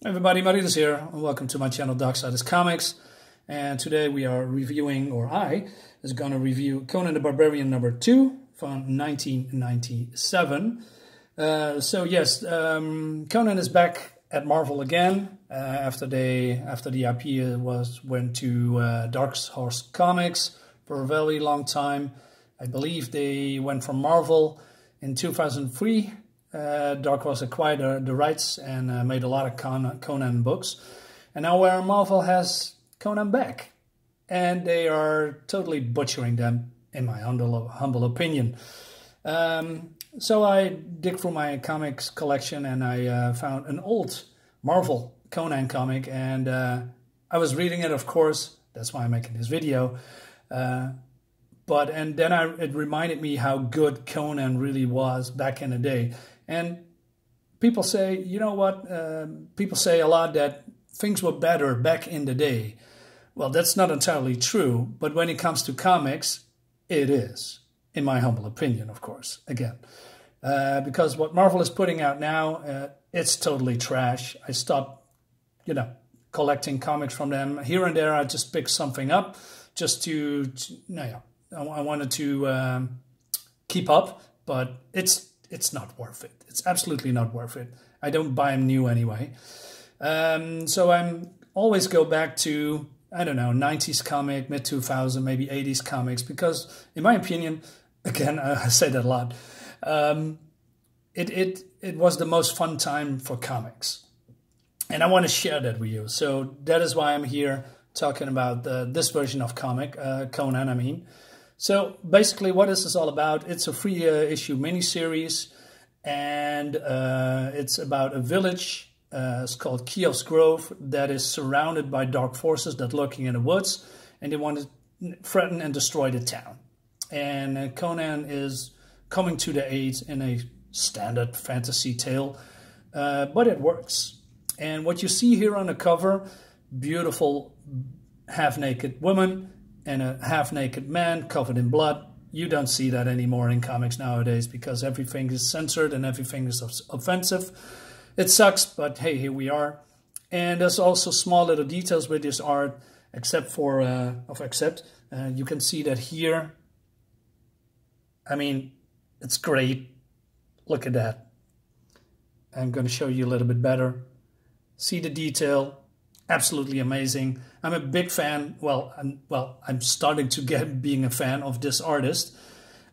Hey everybody, Marius here, and welcome to my channel Darksyde Comics. And today we are reviewing, or I is going to review Conan the Barbarian number 2 from 1997. Conan is back at Marvel again after the IP went to Dark Horse Comics for a very long time. I believe they went from Marvel in 2003. Dark Horse acquired the rights and made a lot of Conan books. And now Marvel has Conan back. And they are totally butchering them, in my humble opinion. So I dig through my comics collection and I found an old Marvel Conan comic. And I was reading it, of course. That's why I'm making this video. It reminded me how good Conan really was back in the day. And people say, you know what, people say a lot that things were better back in the day. Well, that's not entirely true, but when it comes to comics, it is, in my humble opinion, of course, again. Because what Marvel is putting out now, it's totally trash. I stopped, collecting comics from them. Here and there, I just pick something up just I wanted to keep up, but it's not worth it. It's absolutely not worth it. I don't buy them new anyway. So I'm always go back to, I don't know, 90s comic, mid-2000s, maybe 80s comics, because in my opinion, again, I say that a lot, it was the most fun time for comics. And I want to share that with you. So that is why I'm here talking about this version of Conan, I mean. So basically, what is this all about? It's a 3-issue miniseries, and it's about a village. It's called Keoph's Grove, that is surrounded by dark forces that lurking in the woods, and they want to threaten and destroy the town. And Conan is coming to the aid in a standard fantasy tale, but it works. And what you see here on the cover, beautiful half-naked woman and a half-naked man covered in blood. You don't see that anymore in comics nowadays because everything is censored and everything is offensive. It sucks, but hey, here we are. And there's also small little details with this art, you can see that here. I mean, it's great. Look at that. I'm going to show you a little bit better. See the detail. Absolutely amazing. I'm a big fan. I'm starting to get being a fan of this artist.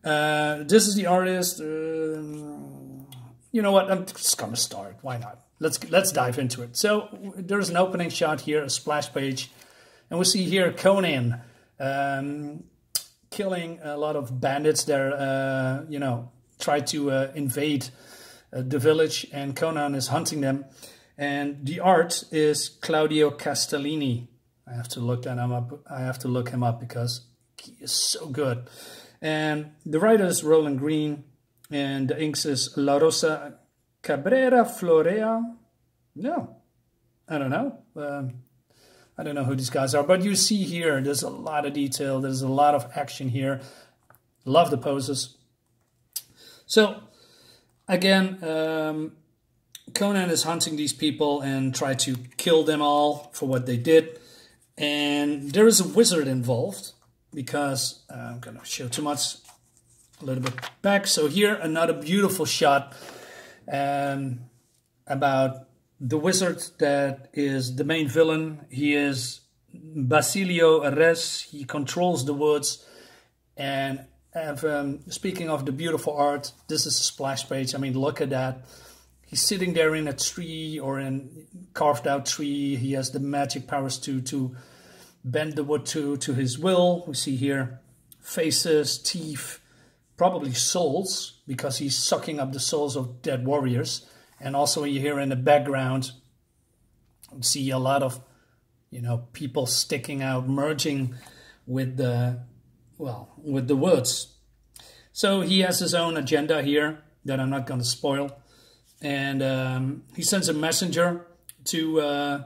This is the artist. You know what? I'm just gonna start. Why not? Let's dive into it. So there's an opening shot here, a splash page, and we see here Conan killing a lot of bandits. They're try to invade the village, and Conan is hunting them. And the art is Claudio Castellini. I have to look him up because he is so good. And the writer is Roland Green, and the inks is La Rosa Cabrera Florea. No, I don't know. I don't know who these guys are, but you see here, there's a lot of detail. There's a lot of action here. Love the poses. So again, Conan is hunting these people and try to kill them all for what they did. And there is a wizard involved because I'm going to show too much, a little bit back. So here, another beautiful shot about the wizard that is the main villain. He is Basilio Ares. He controls the woods. And speaking of the beautiful art, this is a splash page. I mean, look at that. He's sitting there in a tree or in carved out tree. He has the magic powers to bend the wood to his will. We see here faces, teeth, probably souls, because he's sucking up the souls of dead warriors. And also here in the background, you see a lot of, people sticking out, merging with the woods. So he has his own agenda here that I'm not going to spoil. And he sends a messenger to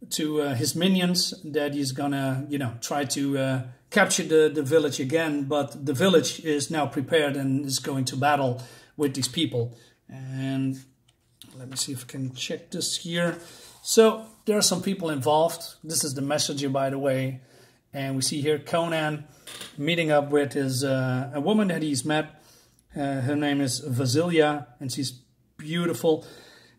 his minions that he's gonna, try to capture the village again. But the village is now prepared and is going to battle with these people. And Let me see if I can check this here. So there are some people involved. This is the messenger, by the way. And we see here Conan meeting up with his a woman that he's met. Her name is Vasilia, and she's beautiful.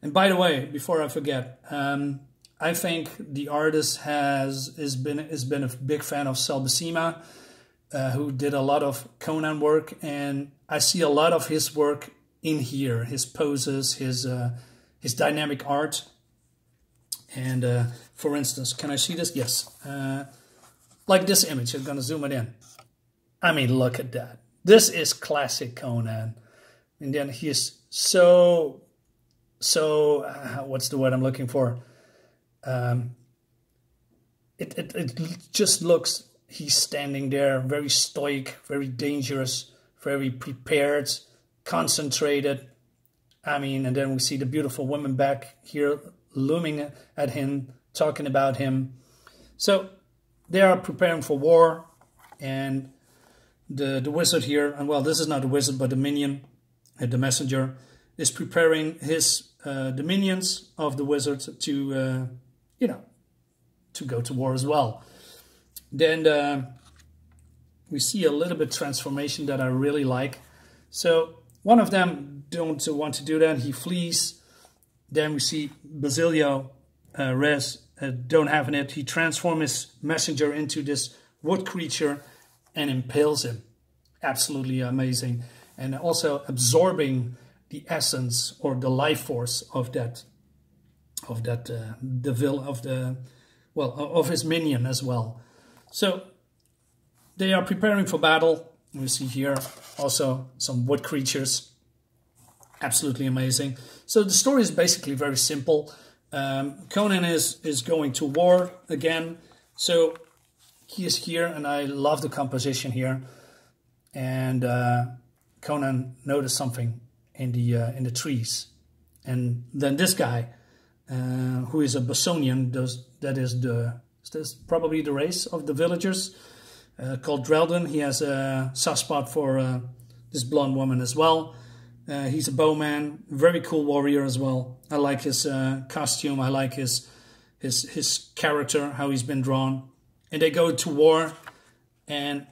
And by the way, before I forget, I think the artist has been a big fan of Sal Buscema, who did a lot of Conan work, and I see a lot of his work in here, his poses, his dynamic art. And for instance, can I see this? Yes. Like this image, I'm going to zoom it in. I mean, look at that. This is classic Conan. And then he is so what's the word I'm looking for? It just looks, he's standing there, very stoic, very dangerous, very prepared, concentrated. I mean, and then we see the beautiful woman back here looming at him, talking about him. So they are preparing for war, and the wizard here, and well, this is not the wizard, but the minion, the messenger, is preparing his the minions of the wizard to to go to war as well. Then we see a little bit transformation that I really like. So one of them don't want to do that. He flees. Then we see Basilio Rez don't having it. He transforms his messenger into this wood creature and impales him. Absolutely amazing. And also absorbing the essence or the life force of his minion as well. So they are preparing for battle. We see here also some wood creatures. Absolutely amazing. So the story is basically very simple. Conan is going to war again. So he is here, and I love the composition here. And Conan noticed something in the trees, and then this guy, who is a Bosonian, that is probably the race of the villagers, called Drelden. He has a soft spot for this blonde woman as well. He's a bowman, very cool warrior as well. I like his costume. I like his character, how he's been drawn. And they go to war, and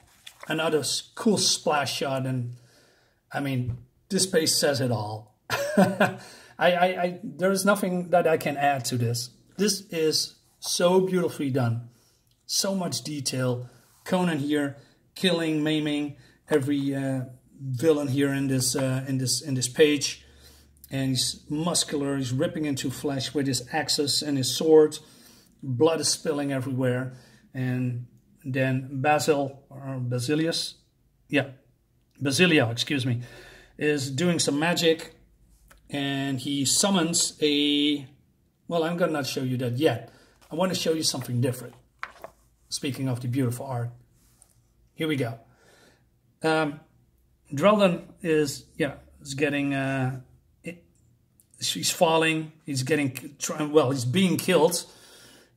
another cool splash shot. And I mean, this page says it all. There is nothing that I can add to this. This is so beautifully done, so much detail. Conan here killing, maiming every villain here in this page, and he's muscular. He's ripping into flesh with his axes and his sword. Blood is spilling everywhere, and then Basilio, excuse me, is doing some magic, and he summons a. Well, I'm gonna not show you that yet. I want to show you something different. Speaking of the beautiful art, here we go. Drelden is getting, he's falling, he's getting, he's being killed.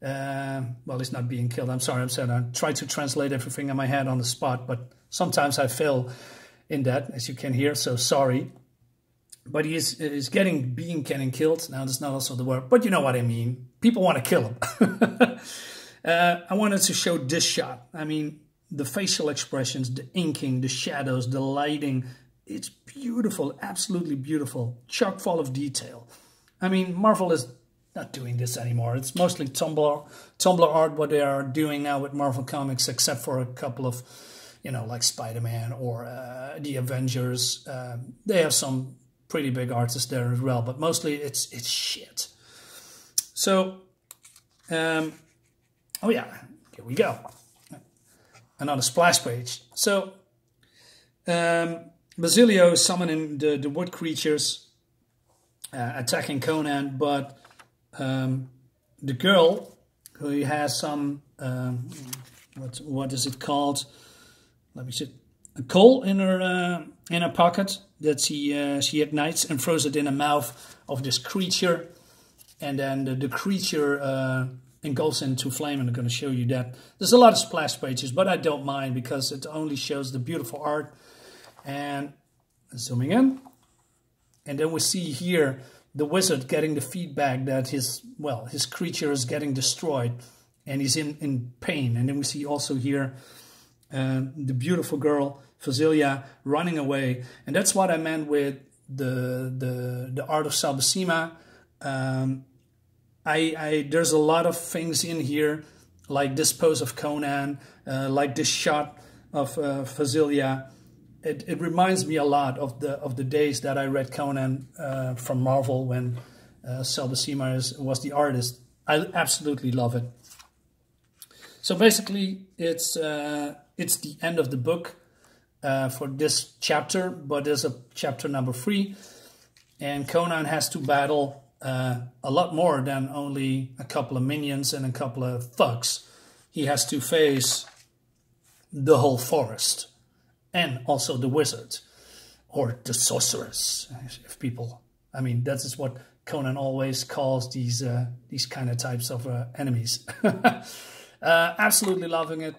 Well, he's not being killed, I'm sorry, I tried to translate everything in my head on the spot, but sometimes I fail in that, as you can hear, so sorry. But he's getting killed. Now, that's not also the word, but you know what I mean. People want to kill him. I wanted to show this shot. I mean, the facial expressions, the inking, the shadows, the lighting. It's beautiful, absolutely beautiful. Chock full of detail. I mean, Marvel is not doing this anymore. It's mostly Tumblr art, what they are doing now with Marvel Comics, except for a couple of, like Spider-Man or the Avengers. They have some pretty big artists there as well, but mostly it's shit. So, oh yeah, here we go. Another splash page. So, Basilio is summoning the wood creatures, attacking Conan, but the girl, who has some, what is it called? Let me see. A coal in her pocket that she ignites and throws it in the mouth of this creature, and then the creature engulfs into flame. And I'm going to show you that. There's a lot of splash pages, but I don't mind because it only shows the beautiful art. And zooming in, and then we see here the wizard getting the feedback that his creature is getting destroyed, and he's in pain. And then we see also here the beautiful girl Fazilia running away, and that's what I meant with the art of Salbasima. There's a lot of things in here, like this pose of Conan, like this shot of Fazilia. It reminds me a lot of the days that I read Conan from Marvel, when Salbasima was the artist. I absolutely love it. So basically, it's the end of the book for this chapter, but there's a chapter number 3, and Conan has to battle a lot more than only a couple of minions and a couple of thugs. He has to face the whole forest, and also the wizard, or the sorceress, if people, I mean, that is what Conan always calls these kind of types of enemies. Absolutely loving it.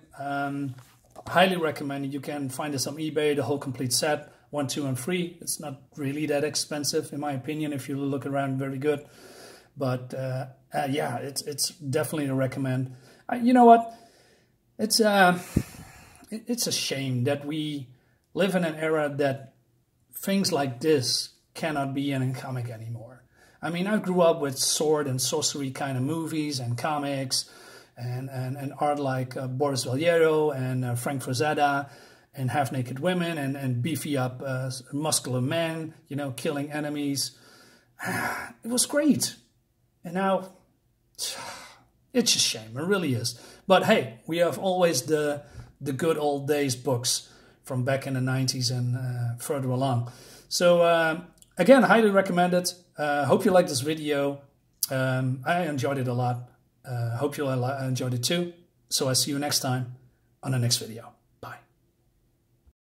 Highly recommend it. You can find this on eBay, the whole complete set, 1, 2, and 3. It's not really that expensive, in my opinion, if you look around. Very good. But yeah, it's definitely a recommend. You know what? It's a shame that we live in an era that things like this cannot be in a comic anymore. I mean, I grew up with sword and sorcery kind of movies and comics, and art like Boris Vallejo and Frank Frazetta, and half-naked women, and beefy up muscular men, you know, killing enemies. It was great. And now, it's a shame. It really is. But hey, we have always the good old days books from back in the 90s and further along. So again, highly recommend it. Hope you like this video. I enjoyed it a lot. Hope you enjoyed it too. So I see you next time on the next video.